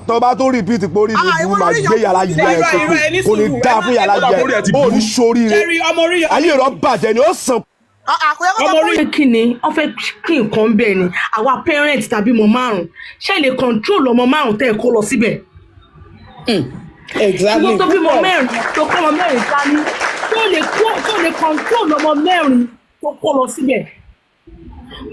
tó bá tó repeat pé orí mi bú máa gbé yàrá yẹ ẹ kò ní dá fún yàrá yẹ ó ní sórí rẹ ayé rẹ bàjẹ́ ni ó sàn. ọmọ orí kí ni wọ́n fẹ́ kí nǹkan bẹ́ẹ̀ ni àwa parents tàbí ọmọ márùn ṣe lè control ọmọ márùn tẹ́ ẹ kó lọ síbẹ̀. Exactly. tó bímọ mẹ́rin tó kọ́ ọmọ mẹ́rin dání tó lè control ọmọ mẹ́rin tó kó lọ síbẹ̀.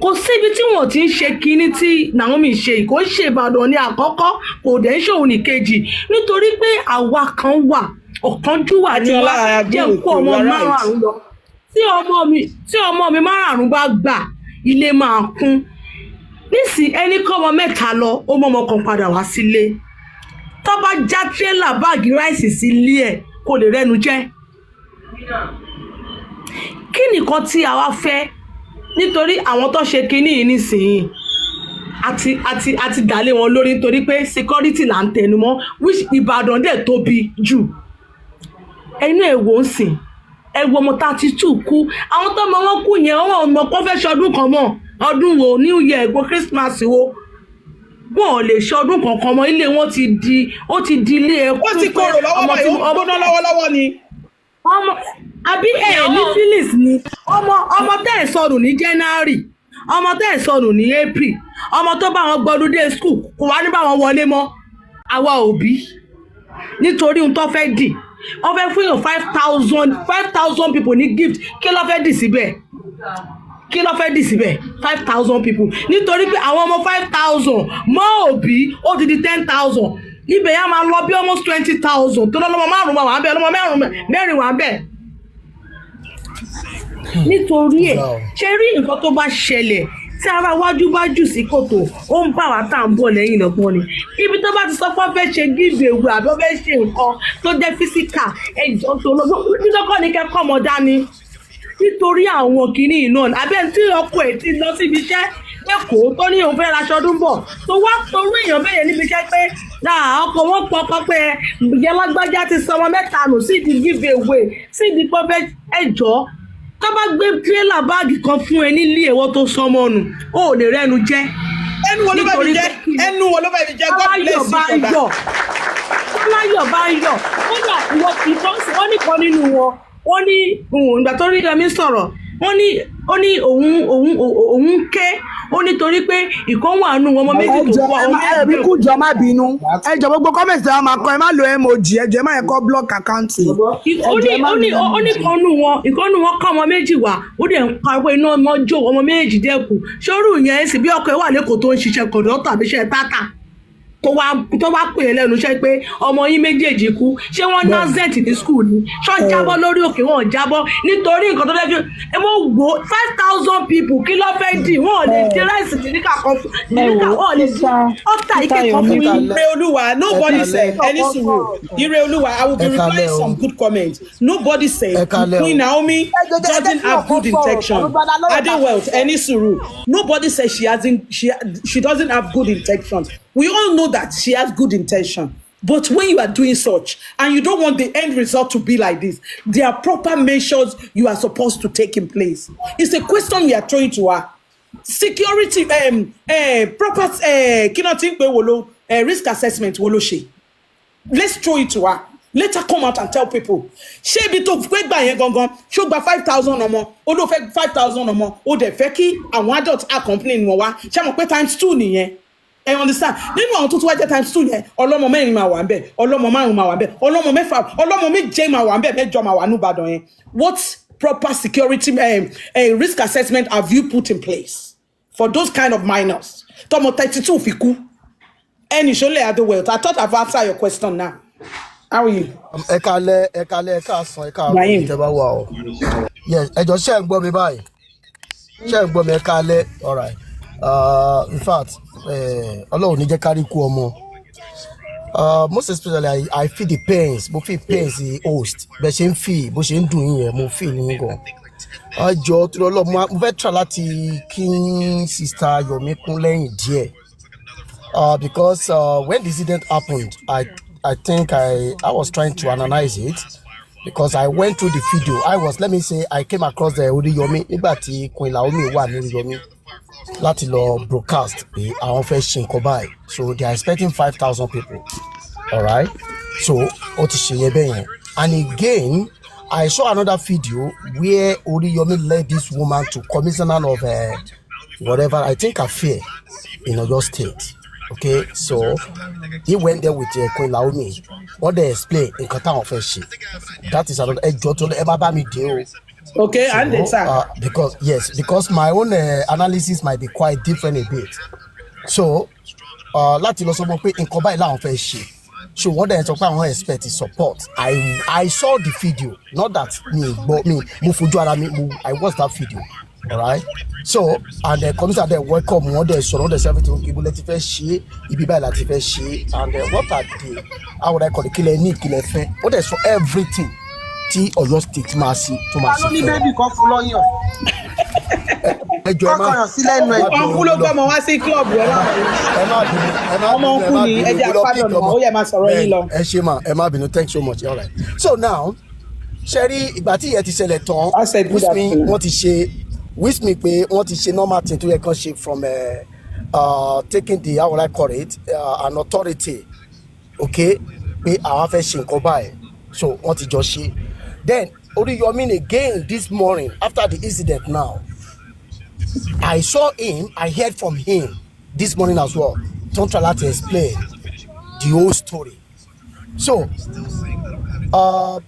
Kò síbi tí wọ́n ti ń ṣe kinní tí Naomi ṣe kò ṣe Ìbàdàn ní àkọ́kọ́ kò dẹ̀ ń ṣòun ní kejì nítorí pé àwa kan wà ọ̀kánjúwà ni wá jẹ́ kó ọmọ márùn-ún lọ tí ọmọ mi márùn-ún bá gbà ilé máa kún nísìnyí ẹni kọ́ ọmọ mẹ́ta lọ ó mọ ọmọ kan padà wá sílé tó bá já tírélà báàgì ráìsì sílé ẹ̀ kò lè rẹ́nu jẹ. Kí nìkan tí a wá fẹ́ nítorí àwọn tó ṣe kinní yìí nísìnyí àti dàlé wọn lórí nítorí pé security là ń tẹnumọ́ which Ìbàdàn dẹ̀ tóbi jù ẹnu èwo ń sìn ẹwọ ọmọ 32 kú àwọn tó mọ wọn kú yẹn ọmọ ọmọ kan fẹ́ ṣọdún kan mọ́ ọdún wo New Year ẹ̀gbọ́n Christmas wo wọn ò lè ṣọdún kankan mọ́ ilé wọn ti di ilé ẹkú wọ́n ti kóró lọ́wọ́ báyìí ó gbóná lọ́wọ́lọ́wọ́ ni. ọmọ àbí ní Phyllis ni ọmọ tẹ́ ẹ̀ sọnù ní January ọmọ tẹ́ ẹ̀ sọnù ní April ọmọ tó bá wọn gbọdún dé school kò wá ní bá wọn wọlé mọ́ àwa òbí nítorí ohun tó fẹ́ dì wọ́n fẹ́ fún yàn 5,000 people ní gift kí ló fẹ́ dì síbẹ̀ 5,000 people nítorí pé àwọn ọmọ 5,000 mọ́ òbí ó ti di 10,000 ibẹ̀ yà máa lọ bí almost 20,000 tó lọ́mọ márùn-ún wà bẹ́ẹ̀ ọlọ́mọ mẹ́rin wà bẹ́ẹ̀. Nítorí ẹ̀ ṣe rí nǹkan tó bá ṣẹlẹ̀ tí ara wájú bá jù sí kòtò ó ń bá wa tá à ń bọ̀ lẹ́yìn lọ́gbọ́n ni ibi tó bá ti sọ pé wọ́n fẹ́ ṣe give away àbí wọ́n fẹ́ ṣe nǹkan tó jẹ́ physical ẹ̀jọ̀ tó lọ́gbọ́n nítorí ní kẹ́kọ̀ọ́ ọmọ dání nítorí àwọn kìíní náà abẹ́ tí ọkọ̀ ẹ̀ ti lọ síbi iṣẹ́ lẹ́kọ̀ọ́ tó ní òun fẹ́ raṣọ ọdún bọ̀ tó wá torí èèyàn bẹ́ẹ̀ níbi iṣẹ́ pé ọkọ̀ wọn pọkọ pé ìyá lágbájá ti sọ ọmọ mẹ́ta nù sí ìdí give away sí ìdí pọ́fẹ́ ẹ̀jọ́ tó bá gbé tírélà báàgì kan fún ẹ nílé ẹ̀wọ́ tó sọmọ nù ó lè rẹ́nu jẹ́. ẹnu wo ló bá fi jẹ God bless you bàbá. Láyọ̀ bá ń yọ̀ kódà ìwọ ìtọ́sí wọ́n nìkan nínú wọn wọ́n ní ìgbà tó rí ẹ̀mí sọ̀rọ̀ wọ́n ní òun ké ó nítorí pé ìkan wà nù ọmọ méjì tó wà ọmọ ẹbí kú jọ má bínú ẹjọ gbogbo comment tí wọn máa kọ ẹ má lo emoji ẹjọ ẹ má yẹ kọ block account. ó ní ìkan nù wọn ká ọmọ méjì wá ó dẹ̀ ń pariwo iná ọmọ jó ọmọ méjì dẹ́kù ṣòro yẹn sì bí ọkọ ẹ wà lẹ́kọ̀ọ́ tó ń ṣiṣẹ́ kọ̀dọ̀ tàbí iṣẹ́ tátà tó wá pè é lẹ́nu iṣẹ́ pé ọmọ yín méjèèjì kú ṣé wọ́n ná zent ní skul ni ṣọ́ jábọ́ lórí òkè wọn jábọ́ nítorí nǹkan tó fẹ́ fi ẹ mọ̀ gbó 5,000 people kí ló fẹ́ dì wọ́n lè di ráìsì níkà kan níkà wọ́n lè di ọ́tà ike kan fún yín. Ire Olúwa nobody said any sùúrù Ire Olúwa I will be replying some good comments nobody said Queen Naomi doesn't have good intention Adewealth any sùúrù nobody said she doesn't have good intention. We all know that she has good intention. But when you are doing such and you don't want the end result to be like this, there are proper measures you are supposed to take in place. It's a question we are throwing to her. Security, proper, risk assessment, let's throw it to her. Let her come out and tell people. Ṣé ibi tó fẹ́ gbà yẹn gangan ṣó gba 5,000 ọmọ ó ló fẹ́ 5,000 ọmọ ó dẹ̀ fẹ́ kí àwọn adult complain wọn wá ṣé mo pé times 2 nìyẹn. I understand. Nínú àwọn tó tún wá jẹ́ times 2 yẹn ọlọ́mọ mẹ́rin máa wà ńbẹ̀ ọlọ́mọ márùn máa wà ńbẹ̀ ọlọ́mọ mẹ́fà ọlọ́mọ méje máa wà ńbẹ̀ mẹ́jọ máa wà ní Ìbàdàn yẹn. What proper security risk assessment have you put in place for those kind of minors? Tọmọ 32 fi kú. Ẹni ṣọlẹ̀ Adewealth. I thought I've answered your question now. How are you? Ẹ káalẹ́ ẹ káàsán ẹ káàárọ̀ ìjọba wa o. Yes, ẹ jọ̀ọ́ ṣé ń gbọ́ mi báyìí. Ṣé ń gbọ́ mi ẹ káalẹ́ all right. In fact, Ọlọ́run ní jẹ́ ká rí kú ọmọ. Most especially I feel the pains, mo feel pains the host. Bẹ́ẹ̀ ṣe ń feel, bó ṣe ń dùn yín yẹn, mo feel ní gan. Àjọ tó lọ mo fẹ́ try láti kí sister Yomi kún lẹ́yìn díẹ̀. Because when the incident happened, I think I was trying to analyze it because I went through the video. I came across the Oriyomi nígbà tí Queen Naomi wà ní Oriyomi. láti lọ broadcast pé àwọn fẹ́ ṣe nǹkan báyìí so they are expecting 5,000 people, alright, so ó ti ṣe yẹn bẹ́ẹ̀ yẹn. And again I saw another video where Oriyomi led this woman to commissioner of whatever, I think affair in Oyo State. Okay, so he went there with Queen Naomi. What they explain in Qatar of she. That is another deal. Okay, so, and then because my own analysis might be quite different a bit. So, láti lọ sọ mọ́ pé nǹkan báyìí làwọn fẹ́ ṣe. So what they talk about expect is support. I saw the video, not that me I watched that video. All right. So and the commissioner they welcome one day so they everything people let it share, ibi let it share, and what are they? How would I call it? Killer fair. What they saw everything. T or your state mercy to my baby come follow you. Ọkọ̀yàn sílẹ̀ nù ẹ̀. Ọ̀nkú ló gbọ́ ọmọ wá sí club rẹ̀ láwọn. Ọmọ ọ̀nkú ni ẹja pardon mọ̀ ó yẹ máa sọ̀rọ̀ yín lọ. Ẹ ṣe mà ẹ má bínú, thanks so much, all right. So now ṣẹ́rí ìgbà tí ìyẹn ti ṣẹlẹ̀ tán wish me pé wọ́n ti ṣe normal thing tó yẹ kán ṣe from taking the how would I call it an authority, okay, pé àwọn fẹ́ ṣe nǹkan báyìí so wọ́n ti jọ ṣe. Then Oriyomi again this morning after the incident now. I saw him, I heard from him this morning as well. Don't try to explain the whole story. So,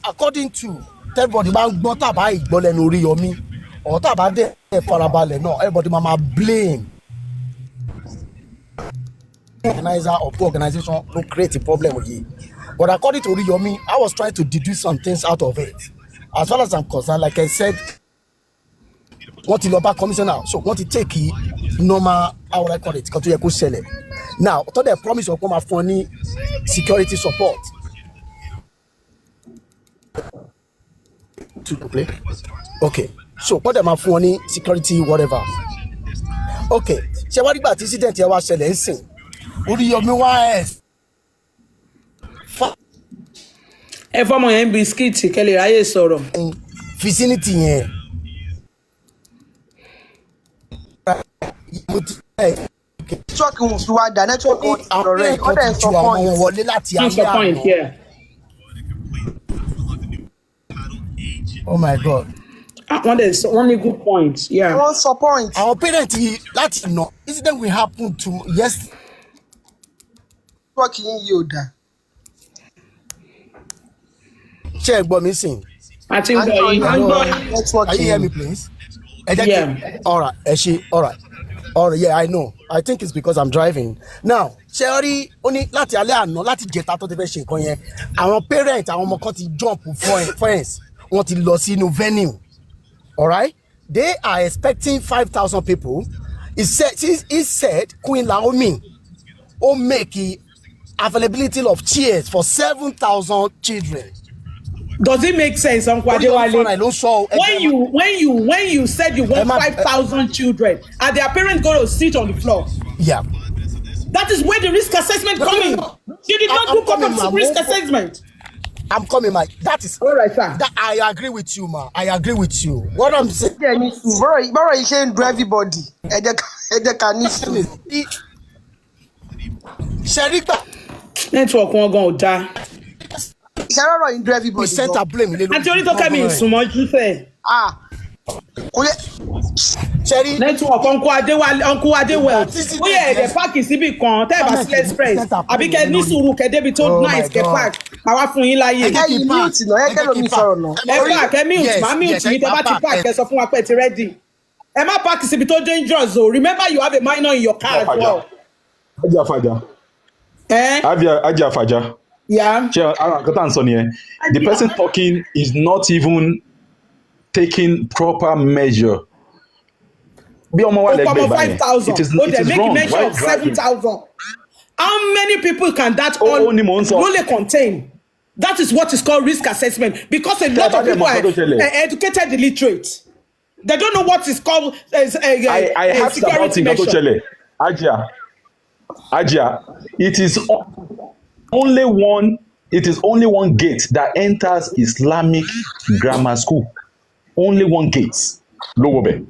according to everybody, gbọ́ tàbá ìgbọ́ lẹ́nu Oriyomi, or tàbá dẹ̀ farabalẹ̀ náà, everybody mama blame organizer or poor organization to create a problem with you. But according to Oriyomi, I was trying to deduce some things out of it. As far as I'm concerned, like I said, wọ́n ti lọ bá commissioner so wọ́n ti take normal how would I call it kan tó yẹ kó ṣẹlẹ̀ now tó dẹ̀ promise ọ̀pọ̀ máa fún ọ ní security support. Okay so wọ́n dẹ̀ máa fún ọ ní security whatever. Okay ṣé wá nígbà tí incident yẹn wá ṣẹlẹ̀ ń sìn Oriyomi wá ẹ fọmọ yẹn bisikíìtì kẹlẹ ráyè sọ̀rọ̀. vicinity yẹn. Network wọn fi wá dá network wọn sọ̀rọ̀ rẹ̀ ọ̀dẹ̀ sọ point. Wọlé láti alẹ́ àná. Oh my God. Wọ́n ní good point. Wọ́n sọ point. Our parents láti nà incident will happen to yes. Network yín yìí ò dá. Ṣé ẹ gbọ́ mi sìn? Àti ń gbọ́ yín. Network yín. Can you hear me please? Yeah. All right. All right. Yeah, I know. I think it's because I'm driving. Now, Sherry, only láti alẹ́ àná láti jẹta tó ti fẹ́ ṣe nǹkan yẹn. Àwọn parents, àwọn ọmọ kan ti jump fence. Wọ́n ti lọ sínú venue. All right? They are expecting 5,000 people. He said Queen Naomi will make availability of chairs for 7,000 children. Does it make sense, Uncle Adewale? When you said you want 5,000 children, are their parents going to sit on the floor? Yeah. That is where the risk assessment coming. You did not do comprehensive risk assessment. I'm coming, Mike. That is all right, sir. That I agree with you, ma. I agree with you. What I'm saying. Bro, you shouldn't do everybody. Network won't go down. Sharoro in everybody. We sent a blame. Àti orí tó kẹ́mi ìsúnmọ́jú fẹ́. Sherry. Network Uncle Adewale. Ó yẹ ẹ̀dẹ̀ páàkì síbì kan tẹ́ ẹ bá sílẹ̀ express. Àbí kẹ́ ní sùúrù kẹ́ débi tó nice kẹ́ park. Àwa fún yín láyè. Ẹ yìí mute náà, ẹ kẹ́ lómi sọ̀rọ̀ náà. Ẹ fà kẹ́ mute, má mute yín tẹ́ bá ti park kẹ́ sọ fún wa pé ti ready. Ẹ má park síbi tó dangerous o. Remember you have a minor in your car as well. Ajá Faja. Ajá Faja. Yeah. The person talking is not even taking proper measure. Be on my 5,000. It is wrong. Measure of 7,000. How many people can that only contain? That is what is called risk assessment. Because a lot of people are educated illiterate. They don't know what is called I have security measure. Ajia, it is only one gate that enters Islamic grammar school. Only one gate. Lowobe.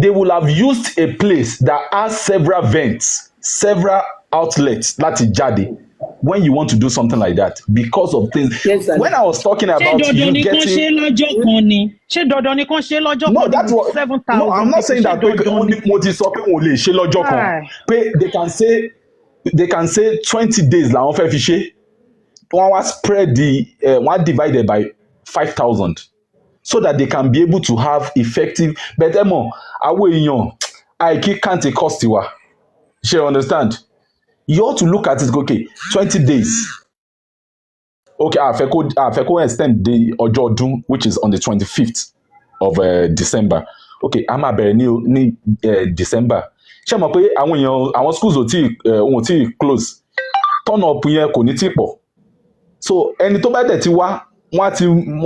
they will have used a place that has several vents, several outlets láti jáde when you want to do something like that because of things. Yes, when I was talking about you getting. No, that's what. No, I'm not saying that mo ti sọ pé wọn ò lè ṣe lọ́jọ́ kan. Pé they can say 20 days làwọn fẹ́ fi ṣe. Wọ́n wá spread wọ́n divide it by 5,000 so that they can be able to have effective. But àwọn èèyàn àìkí can't take cost wa. She understand? You ought to look at it, okay, 20 days. Okay, I fẹ́ extend the ọjọ́ ọdún, which is on the 25th of December. Okay, a máa bẹ̀rẹ̀ ní December. Ṣé mọ̀ pé àwọn schools ò tí close. Turn up yẹn kò ní tí pọ̀. So ẹni tó bá dẹ̀ ti wá, wọ́n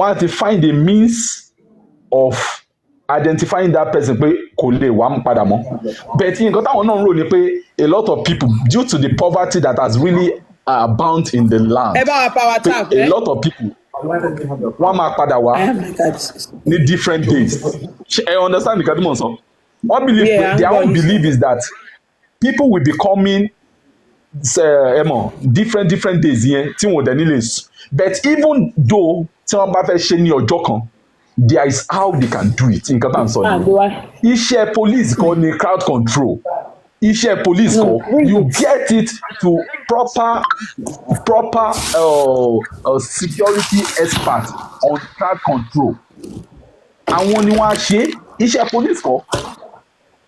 á ti find a means of identifying that person pé kò lè wá padà mọ́. But nǹkan táwọn náà ń rò ni pé a lot of people, due to the poverty that has really abound in the land, a lot of people wọ́n máa padà wá ní different days. I understand the kadimon sọ. Their own belief is that people will be coming different days yẹn tí wọn ò dẹ̀ nílé. But even though tí wọ́n bá fẹ́ ṣe ní ọjọ́ kan, there is how they can do it. Nǹkan tá à ń sọ yìí. Iṣẹ́ police kọ́ ni crowd control. Iṣẹ́ police kọ́, you get it to proper security expert on crowd control. Àwọn ni wọ́n á ṣe iṣẹ́ police kọ́.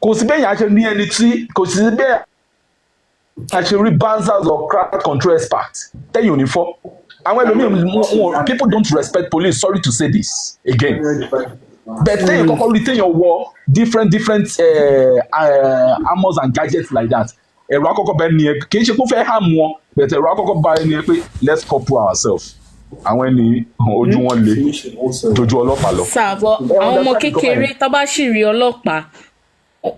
Kò sí bẹ́ẹ̀ yẹn a ṣe ní ẹni tí kò sí bẹ́ẹ̀ a ṣe rí banzas or crowd control expert tẹ́yìn ò ní fọ́. Àwọn ẹlòmíì people don't respect police, sorry to say this again. But tẹ́yìn kọ́kọ́ rí tẹ́yìn wọ different armors and gadgets like that. Ẹ̀rọ akọ́kọ́ bá ẹni yẹn kì í ṣe kó fẹ́ hàm wọn, but ẹ̀rọ akọ́kọ́ bá ẹni yẹn pé let's couple ourselves. Àwọn ẹni ojú wọn le dojú ọlọ́pàá lọ. Sáàbọ̀ àwọn ọmọ kékeré tó bá sì rí ọlọ́pàá,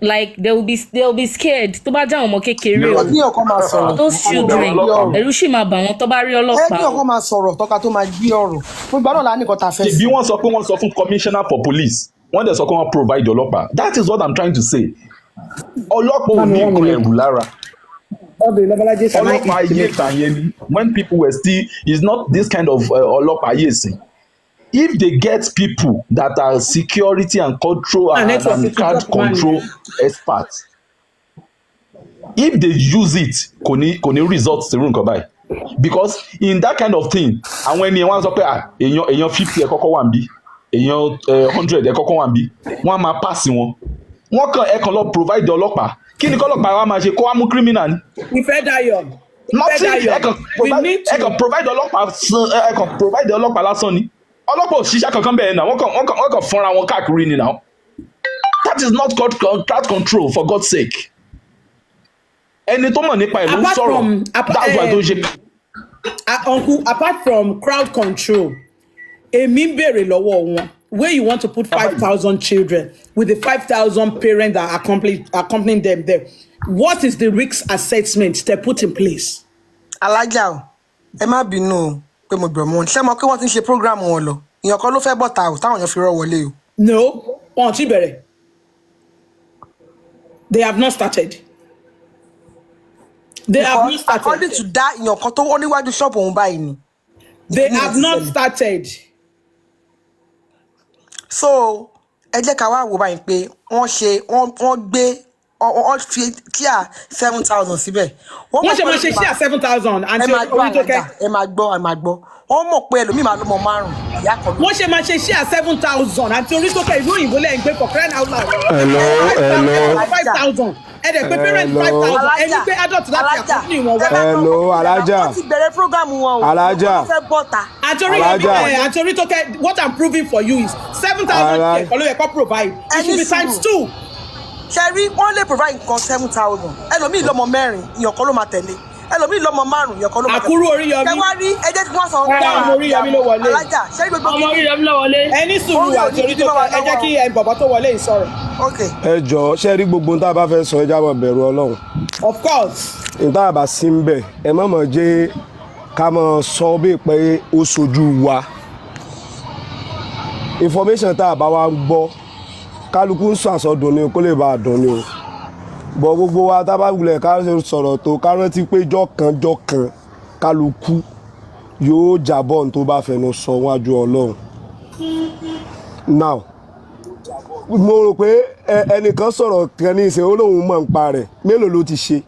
like they'll be scared tó bá jẹ́ àwọn ọmọ kékeré o. Those children ẹ̀rù sì máa bà wọ́n tó bá rí ọlọ́pàá. Ẹbí ọkọ máa sọ̀rọ̀ tọ́ka tó máa gbé ọ̀rọ̀. Fún ìgbà náà la ní nǹkan tá a fẹ́ sí. Bí wọ́n sọ pé wọ́n sọ fún commissioner for police, wọ́n dẹ̀ sọ pé wọ́n provide ọlọ́pàá. That is what I'm trying to say. Ọlọ́pàá ò ní nǹkan ẹ̀rù lára. Ọlọ́pàá ayé ìta yẹn ni when people were still, it's not this kind of ọlọ́pàá ayé ìsìn. If they get people that are security and control and crowd control experts, if they use it, kò ní result sí irú nǹkan báyìí. Because in that kind of thing, àwọn ènìyàn wọ́n sọ pé èèyàn 50 ẹ̀ kọ́kọ́ wà níbí, èèyàn 100 ẹ̀ kọ́kọ́ wà níbí, wọ́n á máa pass wọn. Wọ́n kàn lọ provide ọlọ́pàá. Kí ni kọ́lọ́pàá wa máa ṣe kó wá mú criminal ni? Ìfẹ́ Dayọ̀. Nothing. Ẹ kàn provide ọlọ́pàá lásán ni. Ọlọ́pàá òṣìṣẹ́ kankan bẹ́ẹ̀ náà wọ́n kàn fọ́nra wọn káàkiri ni náà. That is not crowd control, for God's sake. Ẹni tó mọ̀ nípa ìlú sọ̀rọ̀, that's why tó ṣe. Uncle, apart from crowd control, èmi ń béèrè lọ́wọ́ wọn where you want to put 5,000 children with the 5,000 parents that accompanying them there. What is the risk assessment they put in place? Alájà o, ẹ má bínú o pé mo gbọ̀mọ́ ṣé mo kí wọ́n ti ń ṣe program wọn lọ. Ìyàn kan ló fẹ́ bọ̀ta o táwọn èèyàn fi rọ́ wọlé o. No, wọn ti bẹ̀rẹ̀. They have not started. They have not started. According to that, ìyàn kan tó wọ́n níwájú ṣọ́ọ̀bù òun báyìí ni. They have not started. So ẹ jẹ́ ká wá wò báyìí pé wọ́n gbé wọ́n fi kíá 7,000 síbẹ̀. Wọ́n ṣe máa ṣe kíá 7,000 àti Orítókẹ́. Ẹ máa gbọ́. Wọ́n mọ̀ pé ẹlòmíì máa lọ́mọ márùn-ún ìyá kan. Wọ́n ṣe máa ṣe kíá 7,000 àti Orítókẹ́ ìlú òyìnbó lẹ́yìn pé for crying out loud. Hello. 5,000. Ẹ̀dẹ̀ pé parent 5,000. Ẹni pé adult láti àkọ́kùnrin wọn wá. Hello, Alájà. Wọ́n ti bẹ̀rẹ̀ program wọn o. Alájà. Wọ́n fẹ́ bọ́ta. Àti Orítókẹ́, what I'm proving for you is 7,000 kọ́ ló yẹ kó provide. It should be times 2. Ṣẹ́rí wọ́n lè provide nǹkan 7,000. Ẹlòmíì lọ́mọ mẹ́rin ìyàn kan ló máa tẹ̀lé. Ẹlòmíì lọ́mọ márùn-ún ìyàn kan ló máa tẹ̀lé. Àkúrú Oríyọmí. Ẹ wá rí ẹ jẹ́ kí wọ́n sọ. Ọmọ Oríyọmí ló wọlé. Alájà ṣẹ́rí gbogbo Ọmọ Oríyọmí ló wọlé. Ẹni sùúrù àti Orítókẹ́ ẹ jẹ́ kí bàbá tó wọlé yìí sọ̀rọ̀. Ẹ jọ̀ọ́ ṣé rí gbogbo ohun tá a bá fẹ́ sọ ẹ já mọ́ bẹ̀rù Ọlọ́run. Of course. Ìta àbá sí ń bẹ̀ ẹ má mọ̀ jẹ́ ká mọ̀ sọ bí pé ó sojú wa. Information tá a bá wa ń gbọ́ kálukú ń sàsọdùn ni kó lè bá a dùn ni o bọ̀ gbogbo wa tá bá wulẹ̀ ká sọ̀rọ̀ tó ká rántí pé jọ́kan kálukú yóò jábọ̀ ní tó bá fẹnu sọ wájú Ọlọ́run. Now mo rò pé ẹnìkan sọ̀rọ̀ kan ní ìsìn olóhùn mọ̀ ń pa rẹ̀ mélòó ló ti ṣe.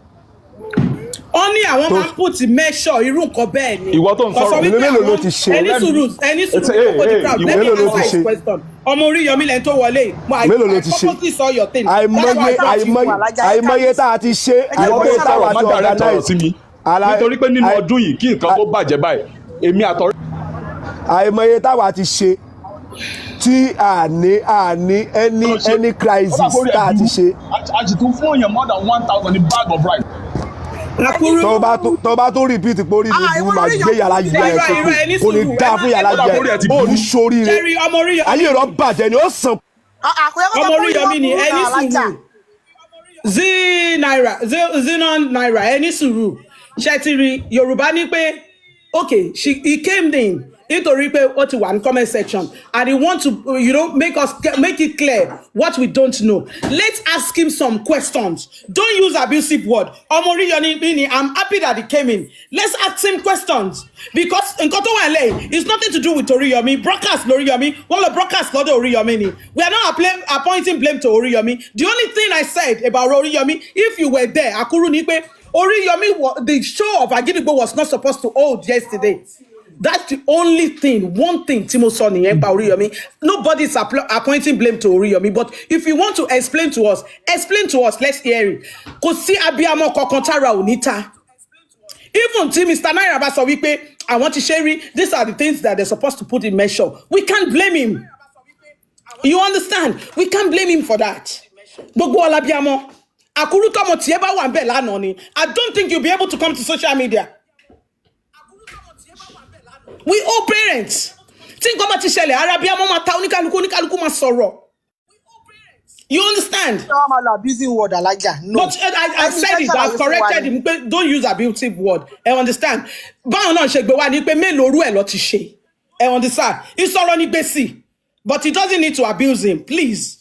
ó ní àwọn máa ń put measure irú nǹkan bẹ́ẹ̀ ni. ìwọ tó ń sọ̀rọ̀ mélòó ló ti ṣe. ẹni sùúrù mélòó ló ti ṣe. ọmọ Oriyomi lẹ́ni tó wọlé. mélòó ló ti ṣe. àìmọye tá a ti ṣe. àìmọye tá a ti organize. nítorí pé nínú ọdún yìí kí nǹkan tó bàjẹ́ báyìí èmi àtọ̀rẹ́. àìmọye táwa ti ṣe tí a ní any crisis tá a ti ṣe. a ti tún fún èèyàn more than 1,000 ní bag of rice. tó bá tó repeat pé orí ìlú máa gbé yàrá yìí ẹ̀ sókè kò ní dáa fún yàrá yìí ẹ̀ ó ní sóríire ayé rẹ̀ bàjẹ́ ni ó sàn. ọmọ Oriyomi ni ẹni sùúrù Z9 ẹni sùúrù ṣètìrì Yorùbá ní pé okay he came in nítorí pé ó ti wà ní comment section and he want to make it clear what we don't know. Let's ask him some questions. Don't use abusive word. Omo Oriyomi, I'm happy that he came in. Let's ask him questions because nǹkan tó wà lẹ́yìn it's nothing to do with Oriyomi. Broadcast Oriyomi, wọ́n lọ broadcast lọ́dọ̀ Oriyomi ni. We are not appointing blame to Oriyomi. The only thing I said about Oriyomi, if you were there, Akuru ni pé Oriyomi, the show of Agidigbo was not supposed to hold yesterday. That's the only thing, one thing Timo saw in Oriyomi. Nobody's appointing blame to Oriyomi, but if you want to explain to us, let's hear it. Kò sí abiyamọ kankan tára ò ní ta. Even Mr. Naira bá sọ wípé àwọn ti ṣe rí, these are the things that they're supposed to put in measure. We can't blame him. You understand? We can't blame him for that. Gbogbo alabiyamọ, Akuru tọmọ tiẹ̀ bá wà ńbẹ̀ lánàá ni. I don't think you'll be able to come to social media. We all parents. Tí nǹkan bá ti ṣẹlẹ̀, arabiyamọ máa ta oníkálukú máa sọ̀rọ̀. You understand? Abusing word, Alaja. No. But I said it. I've corrected him. Don't use abusive word. I understand. Báwo náà ṣe gbé wá ní pé mélòó rú ẹ̀ lọ ti ṣe. I understand. Ìsọ̀rọ̀ ní gbèsè. But he doesn't need to abuse him. Please.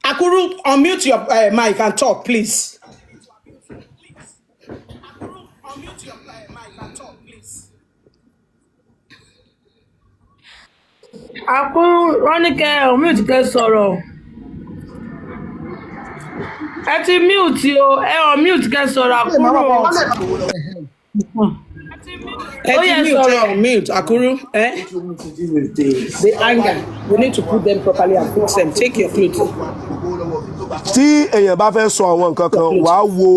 Akuru, unmute your mic and talk, please. Akuru, wọ́n ní kẹ́ unmute kẹ́ sọ̀rọ̀. Ẹ ti mute o, unmute kẹ́ sọ̀rọ̀ Akuru. Mute Akuru. The anger. We need to put them properly and fix them. Take your clothes. Tí èèyàn bá fẹ́ sọ àwọn nǹkan kan wàá wo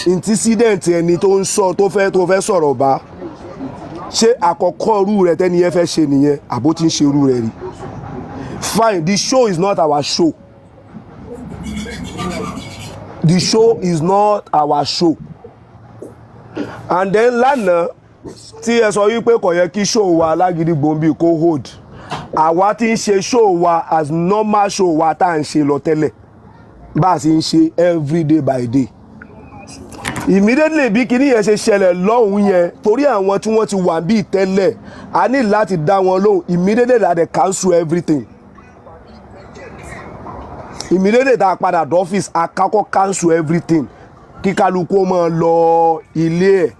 incident ẹni tó ń sọ tó fẹ́ sọ̀rọ̀ bá ṣé àkọ́kọ́ irú rẹ̀ tẹ́ni yẹn fẹ́ ṣe nìyẹn àbó tí ń ṣe irú rẹ̀ rí. Fine, the show is not our show. The show is not our show. And then lánàá tí ẹ sọ wípé kò yẹ kí show wa Lágídígbò bí kó hold àwa tí ń ṣe show wa as normal show wa tá à ń ṣe lọ tẹ́lẹ̀ bá a sì ń ṣe every day by day. Immediately bí kíní yẹn ṣe ṣẹlẹ̀ lọ́hùn yẹn torí àwọn tí wọ́n ti wà bí tẹ́lẹ̀ a ní láti dá wọn lóhùn immediately that they cancel everything. Immediately tá a padà dọ́fíìsì a kákọ́ cancel everything kí kálukú máa lọ ilé ẹ̀.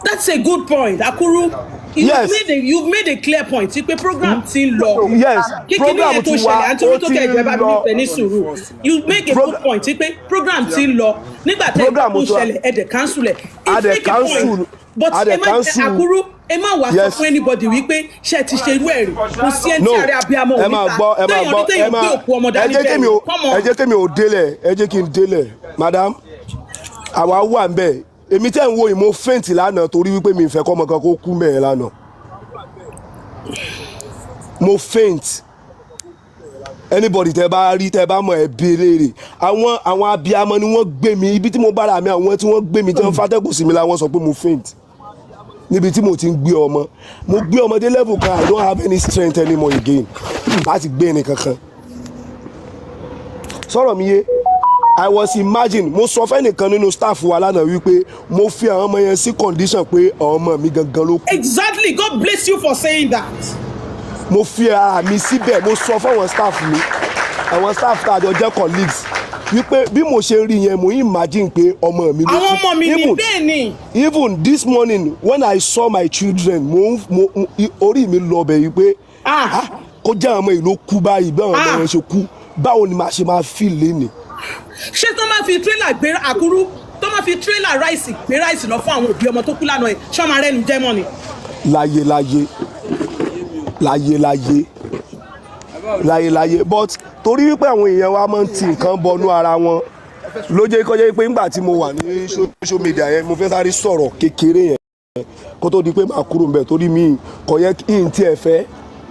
That's a good point, Akuru. Yes. You've made a clear point. Ti pé program ti lọ. Yes. Program ti wá ó ti lọ. You make a good point. Ti pé program ti lọ. Nígbà tẹ́ ẹ kó ṣẹlẹ̀ ẹ dẹ̀ cancel ẹ̀. A dẹ̀ cancel. But Akuru ẹ má wá sọ fún anybody wípé ṣe ti ṣe irú ẹ̀ rí. Kò sí ẹni tí ààrẹ abiyamọ ò ní ta. Ẹ jẹ́ kémi ò délẹ̀. Ẹ jẹ́ kí n délẹ̀. Madam, àwa wà ń bẹ̀. Èmi tẹ́ ń wo ìmọ̀ faint lánàá torí wípé mi fẹ́ kọ́mọ kan kó kú mẹ́ẹ̀ lánàá. Mo faint. Anybody tẹ́ bá rí tẹ́ bá mọ̀ ẹ́ béèrè. Àwọn abiyamọ ni wọ́n gbé mi ibi tí mo bára mi àwọn tí wọ́n gbé mi tí wọ́n fàtẹ́kùn sí mi la wọ́n sọ pé mo faint. Níbi tí mo ti ń gbé ọmọ. Mo gbé ọmọdé level kan I don't have any strength anymore again. Láti gbé ẹni kankan. Sọ̀rọ̀ mi yé. I was imagine mo sọ fẹ́nìkan nínú staff wa lánàá wípé mo fi àwọn ọmọ yẹn sí condition pé ọmọ mi gangan ló kú. Exactly, God bless you for saying that. Mo fi ara mi síbẹ̀ mo sọ fáwọn staff mi àwọn staff tá a jọ jẹ́ colleagues wípé bí mo ṣe rí yẹn mo imagine pé ọmọ mi ló kú. àwọn ọmọ mi ní bẹ́ẹ̀ ni. Even this morning when I saw my children orí mi lọ bẹ̀ wípé kó jẹ́ àwọn ọmọ yìí ló kú báyìí bí àwọn ọmọ yẹn ṣe kú báwo ni màá ṣe máa feel lénìí. ṣé tó máa fi tírélà gbé Àkúrú tó máa fi tírélà ráìsì gbé ráìsì lọ fún àwọn òbí ọmọ tó kú lánàá yẹn ṣé ọmọ rẹ nu jẹ́ mọ́ ni. láyé but torí wípé àwọn èèyàn wa máa ń ti nǹkan bọnú ara wọn ló jẹ́ kó jẹ́ pé nígbà tí mo wà ní social media yẹn mo fẹ́ sáré sọ̀rọ̀ kékeré yẹn kó tó di pé màá kúrò ńbẹ̀ torí mi kò yẹ kí n tiẹ̀ fẹ́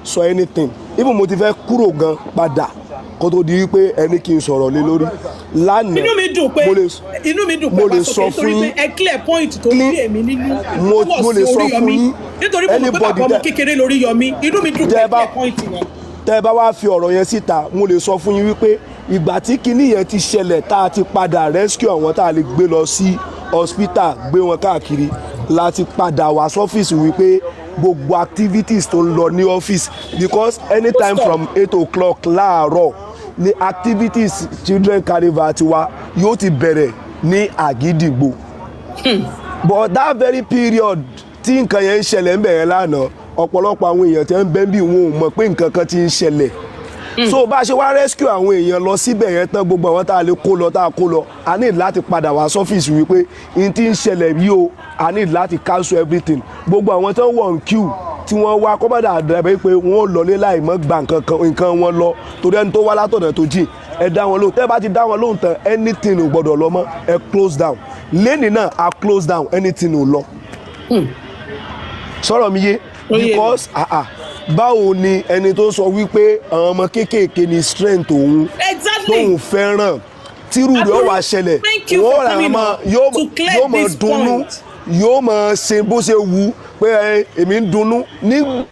sọ anything even mo ti fẹ́ kúrò gan padà kó tó di wípé ẹni kí n sọ̀rọ̀ lé lórí lánàá. inú mi dùn pé mo lè sọ fún yín ẹ clear point tó ní èmi nínú mo lè sọ fún yín nítorí mo mọ̀ pé bàbá ọmọ kékeré lórí Yọmí inú mi dùn pé clear point yẹn. tẹ́ ẹ bá wá fi ọ̀rọ̀ yẹn síta mo lè sọ fún yín wípé ìgbà tí kinní yẹn ti ṣẹlẹ̀ tá a ti padà rescue àwọn tá a lè gbé lọ sí hospital gbé wọn káàkiri láti padà wá sọ́fíìsì wípé gbogbo activities tó ń lọ ní ọ́fíìsì because anytime from 8 o'clock láàárọ̀ ni activities children carnival tiwa yóò ti bẹ̀rẹ̀ ní Àgídìgbò but that very period tí nǹkan yẹn ń ṣẹlẹ̀ ń bẹ̀rẹ̀ lánàá ọ̀pọ̀lọpọ̀ àwọn èèyàn tí ń bẹ bí wọn ò mọ̀ pé nǹkan kan ti ń ṣẹlẹ̀ so bá a ṣe wá rescue àwọn èèyàn lọ síbẹ̀ yẹn tán gbogbo àwọn tá a lè kó lọ tá a kó lọ a ní láti padà wá sọ́fíìsì wípé n ti ń ṣẹlẹ̀ yìí o a ní láti cancel everything gbogbo àwọn tó ń wọ̀ ń queue tí wọ́n wá kọ́mọ́dà àdàbẹ́ pé wọ́n lọlé láì mọ́ gba nǹkan wọn lọ torí ẹni tó wá látọ̀nà tó jìn ẹ dá wọn lóhùn tẹ́ bá ti dá wọn lóhùn tán anything ò gbọ́dọ̀ lọ mọ́ ẹ close down lẹ́nìí náà a close down anything ò lọ. sọ̀rọ̀ mi yé because báwo ni ẹni tó sọ wípé àwọn ọmọ kéékèèké ni strength òun tóun fẹ́ràn tírú rẹ̀ wá ṣẹlẹ̀ wọ́n rà máa yóò máa dunnú yóò máa ṣe bó ṣe wù pé èmi ń dunnú nígbà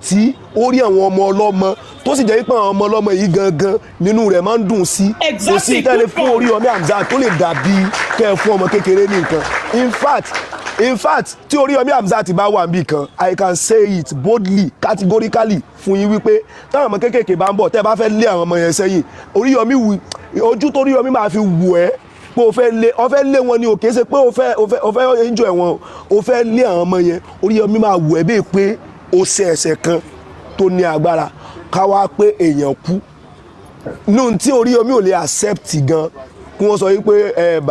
tí ó rí àwọn ọmọ ọlọ́mọ tó sì jẹ́ pé àwọn ọmọ ọlọ́mọ yìí gangan nínú rẹ̀ máa ń dùn sí kò sí tẹ́lẹ̀ fún Oriyomi Hamzat tó lè dàbí kẹ́ ẹ fún ọmọ kékeré ní nǹkan in fact tí Oriyomi Hamzat bá wà níbì kan I can say it boldly categorically fún yín wípé táwọn ọmọ kékèké bá ń bọ̀ tẹ́ ẹ bá fẹ́ lé àwọn ọmọ yẹn sẹ́yìn Oriyomi ojú tó Oriyomi máa fi wù ẹ́ pé o fẹ́ lé wọn ni o kì í ṣe pé o fẹ́ enjoy wọn o fẹ́ lé àwọn ọmọ yẹn Oriyomi máa wù ẹ́ bẹ́ẹ̀ pé o ṣe ẹ̀ṣẹ̀ kan tó ní agbára ká wá pé èèyàn kú nù tí Oriyomi ò lè accept gan kí wọ́n sọ wípé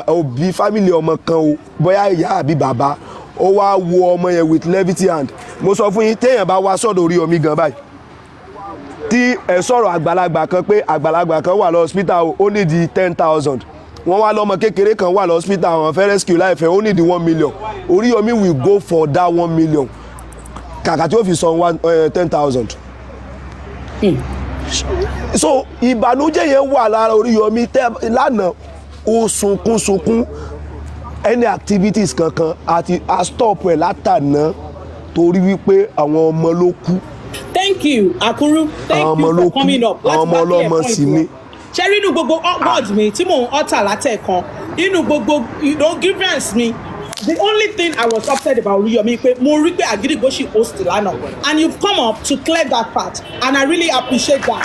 òbí family ọmọ kan o bóyá ìyá àbí bàbá ó wá wo ọmọ yẹn with levity hand mo sọ fún yín téèyàn bá wá sọ́dọ̀ Oriyomi gan báyìí tí ẹ sọ̀rọ̀ àgbàlagbà kan pé àgbàlagbà kan wà lọ hospital ó ní di 10,000 wọ́n wá lọ́mọ kékeré kan wà lọ hospital àwọn fẹ́ rescue life ó ní di 1 million Oriyomi will go for that 1 million kàkà tí ó fi san 10,000. so ìbànújẹ́ yẹn wà lára Oriyomi lánàá ó sunkún any activities kankan àti a stop ẹ̀ látàná torí wípé àwọn ọmọ ló kú. Thank you Akuru, thank you for coming up. àwọn ọmọ ọlọ́mọ sì ni. ṣe rí inú gbogbo words mi tí mò ń ọ̀tà látẹ̀kan inú gbogbo grievance mi the only thing I was upset about Oriyomi pé mo rí pé Àgídìgbò ṣì host lánàá and you've come up to clear that part and I really appreciate that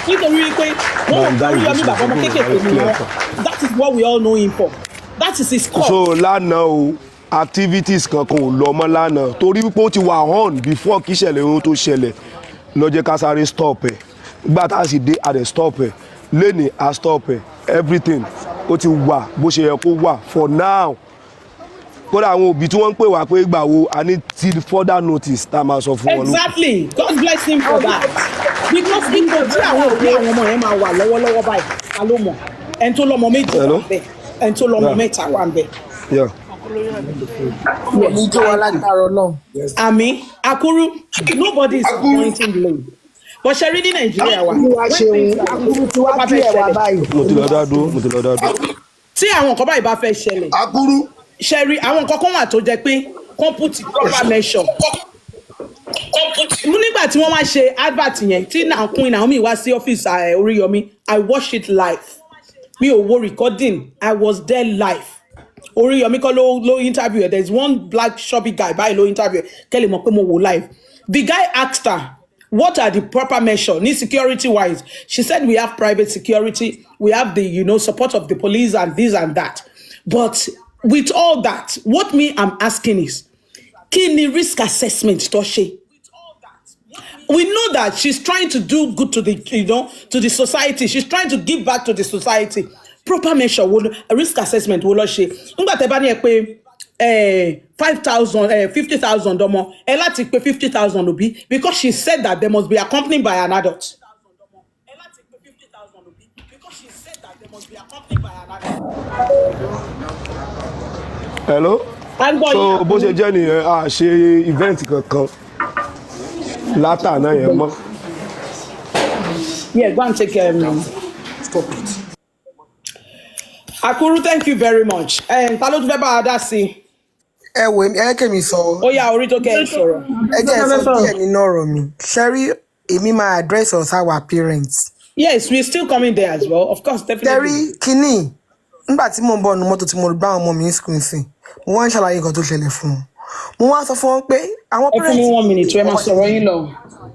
nítorí pé wọ́n mọ̀ Oriyomi bàbá ọmọ kékeré ni wọ́n that is what we all know him for that is his call. so lánàá o activities kankan ò lọ mọ́ lánàá torí wípé ó ti wà on before kí ìṣẹ̀lẹ̀ ohun tó ṣẹlẹ̀ ló jẹ́ ká sáré stop ẹ̀ gbà tá a sì dé a dẹ̀ stop ẹ̀ lẹ́nìí a stop ẹ̀ everything ó ti wà bó ṣe yẹ kó wà for now kódà àwọn òbí tí wọ́n ń pè wá pé ìgbà wo a ní till further notice tá a máa sọ fún wọn. exactly God bless him for that because ipò tí àwọn òbí àwọn ọmọ yẹn máa wà lọ́wọ́lọ́wọ́ báyìí ta ló mọ̀ ẹni tó lọ́mọ méjì wà ń bẹ̀ ẹni tó lọ́mọ mẹ́ta wà ń bẹ̀. Ní tó wà látàrọ náà. Àmì Akuru nobody is pointing blame but ṣe rí ní Nàìjíríà wa. Akuru tí wàá kí ẹ wà báyìí. mo ti lọ dá dúró. tí àwọn nǹkan báyìí bá fẹ́ ṣẹlẹ̀. Akuru. ṣe rí àwọn nǹkan kan wà tó jẹ́ pé kán put proper measure. nígbà tí wọ́n wá ṣe advert yẹn tí Queen Naomi wá sí ọ́fíìsì Oriyomi I watched it live mi ò wo recording I was there live. Oriyomi kọ́ ló interview there is one black chubby guy báyìí ló interview kẹ́lẹ̀ mọ̀ pé mo wò live the guy asked her what are the proper measures? Need security wise. She said we have private security, we have the support of the police and this and that. But with all that, what me I'm asking is, kini risk assessment Toshe? We know that she's trying to do good to the to the society. She's trying to give back to the society. Proper measure risk assessment will she. Ngba te ba ni pé 5,000 50,000 omo ẹ láti pé 50,000 obi because she said that they must be accompanied by an adult. Hello. So bó ṣe jẹ́ nìyẹn a ṣe event kankan látàná yẹn mọ́. Yeah, go and take stop it. Akuru, thank you very much. Ta ló tún fẹ́ bá wa dá sí? Ẹ wo ẹ kẹ́ mi sọ. Ó yá orí tó kẹ́ ẹ sọ̀rọ̀. Ẹ jẹ́ ẹ sọ díẹ̀ nínú ọ̀rọ̀ mi. Sherry, èmi máa address us our parents. Yes, we're still coming there as well. Of course, definitely. Sherry, kínní, nígbà tí mo ń bọ̀ ní mọ́tò tí mo bá àwọn ọmọ mi ní school sí, mo wá ń ṣàlàyé nǹkan tó ṣẹlẹ̀ fún wọn. Mo wá sọ fún wọn pé àwọn parents. Ẹ fún mi 1 minute, ẹ máa sọ̀rọ̀ yín lọ.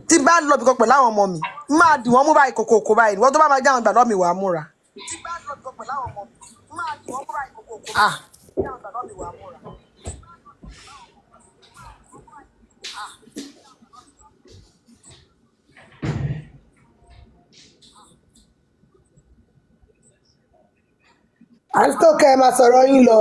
Tí bá lọ bìkan pẹ̀lú àwọn ọmọ mi, máa dì wọ́n mú báyìí kòkòkò báyìí, wọ́n tó bá máa jẹ́ àwọn ìgbà lọ́mì wàá múra. Tí bá lọ bìkan pẹ̀lú àwọn ọmọ mi, máa dì wọ́n mú báyìí kòkòkò báyìí, jẹ́ àwọn ìgbà lọ́mì wàá múra. À ń tó kẹ́ ẹ máa sọ̀rọ̀ yín lọ.